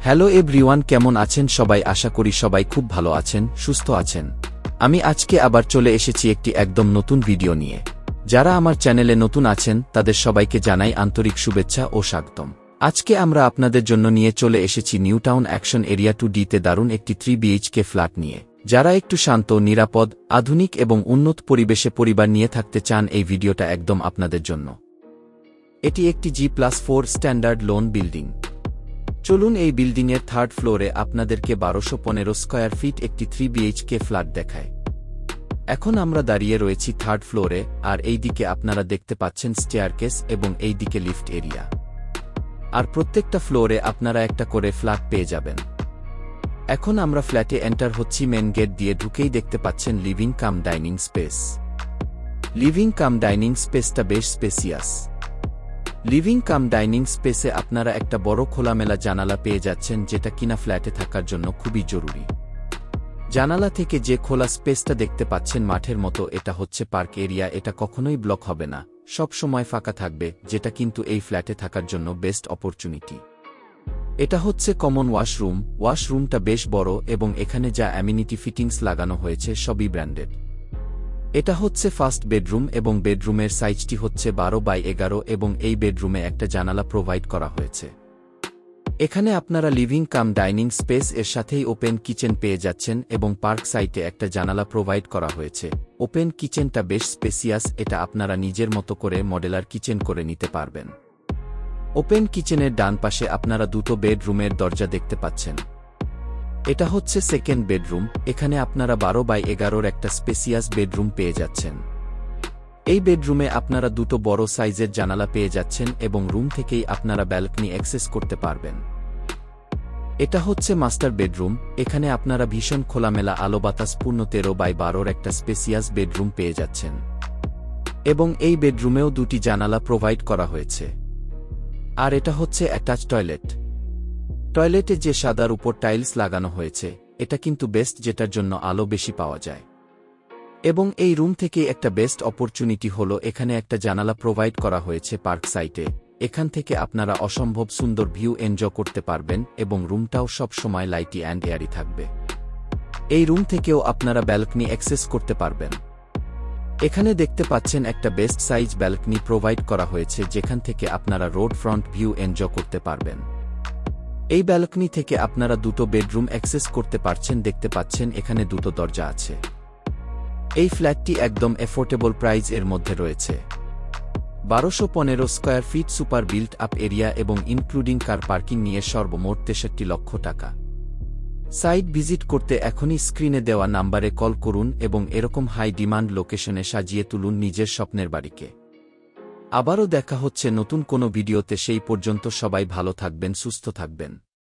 Hello everyone, কেমন আছেন সবাই? আশা করি সবাই খুব ভালো আছেন, সুস্থ আছেন। আমি আজকে আবার চলে এসেছি একটি একদম নতুন ভিডিও নিয়ে। যারা আমার চ্যানেলে নতুন আছেন তাদের সবাইকে জানাই আন্তরিক শুভেচ্ছা ও স্বাগতম। আজকে আমরা আপনাদের জন্য নিয়ে চলে এসেছি নিউ টাউন অ্যাকশন এরিয়া 2D-তে দারুণ একটি 3 BHK ফ্ল্যাট নিয়ে। যারা একটু শান্ত, নিরাপদ, আধুনিক এবং উন্নত পরিবেশে পরিবার নিয়ে থাকতে চান, এই ভিডিওটা একদম আপনাদের জন্য। এটি একটি G+4 স্ট্যান্ডার্ড লোন বিল্ডিং। চলুন এই বিল্ডিংয়ের থার্ড ফ্লোরে আপনাদেরকে 1215 স্কয়ার ফিট একটি 3 BHK ফ্ল্যাট দেখায়। এখন আমরা দাঁড়িয়ে রয়েছি থার্ড ফ্লোরে, আর এই দিকে আপনারা দেখতে পাচ্ছেন স্টেয়ারকেস এবং এই দিকে লিফট এরিয়া। আর প্রত্যেকটা ফ্লোরে আপনারা একটা করে ফ্ল্যাট পেয়ে যাবেন। এখন আমরা ফ্ল্যাটে এন্টার হচ্ছি। মেন গেট দিয়ে ঢুকেই দেখতে পাচ্ছেন living cum dining space. Living cum dining স্পেসটা বেশ স্পেসিয়াস। লিভিং কাম ডাইনিং স্পেসে আপনারা একটা বড় খোলামেলা জানালা পেয়ে যাচ্ছেন, যেটা কিনা ফ্ল্যাটে থাকার জন্য খুবই জরুরি। জানালা থেকে যে খোলা স্পেসটা দেখতে পাচ্ছেন মাঠের মতো, এটা হচ্ছে পার্ক এরিয়া। এটা কখনোই ব্লক হবে না, সব সময় ফাঁকা থাকবে, যেটা কিন্তু এই ফ্ল্যাটে থাকার জন্য বেস্ট অপরচুনিটি। এটা হচ্ছে কমন ওয়াশরুম। ওয়াশরুমটা বেশ বড় এবং এখানে যা অ্যামিনিটি ফিটিংস লাগানো হয়েছে সবই ব্র্যান্ডেড। এটা হচ্ছে ফার্স্ট বেডরুম এবং বেডরুমের সাইজটি হচ্ছে 12x11 এবং এই বেডরুমে একটা জানালা প্রোভাইড করা হয়েছে। এখানে আপনারা লিভিং কাম ডাইনিং স্পেস এর সাথেই ওপেন কিচেন পেয়ে যাচ্ছেন এবং পার্ক সাইটে একটা জানালা প্রোভাইড করা হয়েছে। ওপেন কিচেনটা বেশ স্পেসিয়াস, এটা আপনারা নিজের মতো করে মডেলার কিচেন করে নিতে পারবেন। ওপেন কিচেনের ডান পাশে আপনারা দুটো বেডরুমের দরজা দেখতে পাচ্ছেন। এটা হচ্ছে সেকেন্ড বেডরুম। এখানে আপনারা 12x11 একটা স্পেসিয়াস বেডরুম পেয়ে যাচ্ছেন। এই বেডরুমে আপনারা দুটো বড় সাইজের জানালা পেয়ে যাচ্ছেন এবং রুম থেকেই আপনারা ব্যালকনি অ্যাক্সেস করতে পারবেন। এটা হচ্ছে মাস্টার বেডরুম। এখানে আপনারা ভীষণ খোলামেলা আলো বাতাসপূর্ণ 13x12 একটা স্পেসিয়াস বেডরুম পেয়ে যাচ্ছেন এবং এই বেডরুমেও দুটি জানালা প্রোভাইড করা হয়েছে। আর এটা হচ্ছে অ্যাটাচ টয়লেট। টয়লেটে যে সাদার উপর টাইলস লাগানো হয়েছে, এটা কিন্তু বেস্ট, যেটার জন্য আলো বেশি পাওয়া যায়। এবং এই রুম থেকে একটা বেস্ট অপরচুনিটি হলো এখানে একটা জানালা প্রোভাইড করা হয়েছে পার্ক সাইটে। এখান থেকে আপনারা অসম্ভব সুন্দর ভিউ এনজয় করতে পারবেন এবং রুমটাও সব সময় লাইটি অ্যান্ড এয়ারি থাকবে। এই রুম থেকেও আপনারা ব্যালকনি অ্যাক্সেস করতে পারবেন। এখানে দেখতে পাচ্ছেন একটা বেস্ট সাইজ ব্যালকনি প্রোভাইড করা হয়েছে, যেখান থেকে আপনারা রোড ফ্রন্ট ভিউ এনজয় করতে পারবেন। এই ব্যালকনি থেকে আপনারা দুটো বেডরুম অ্যাক্সেস করতে পারছেন। দেখতে পাচ্ছেন এখানে দুটো দরজা আছে। এই ফ্ল্যাটটি একদম এফোর্ডেবল প্রাইস এর মধ্যে রয়েছে। 1215 square feet super built up area এবং ইনক্লুডিং কার পার্কিং নিয়ে সর্বমোট 63 লক্ষ টাকা। সাইট ভিজিট করতে এখনই স্ক্রিনে দেওয়া নাম্বারে কল করুন এবং এরকম হাই ডিমান্ড লোকেশনে সাজিয়ে তুলুন নিজের স্বপ্নের বাড়িকে। আবারও দেখা হচ্ছে নতুন কোনো ভিডিওতে। সেই পর্যন্ত সবাই ভালো থাকবেন, সুস্থ থাকবেন।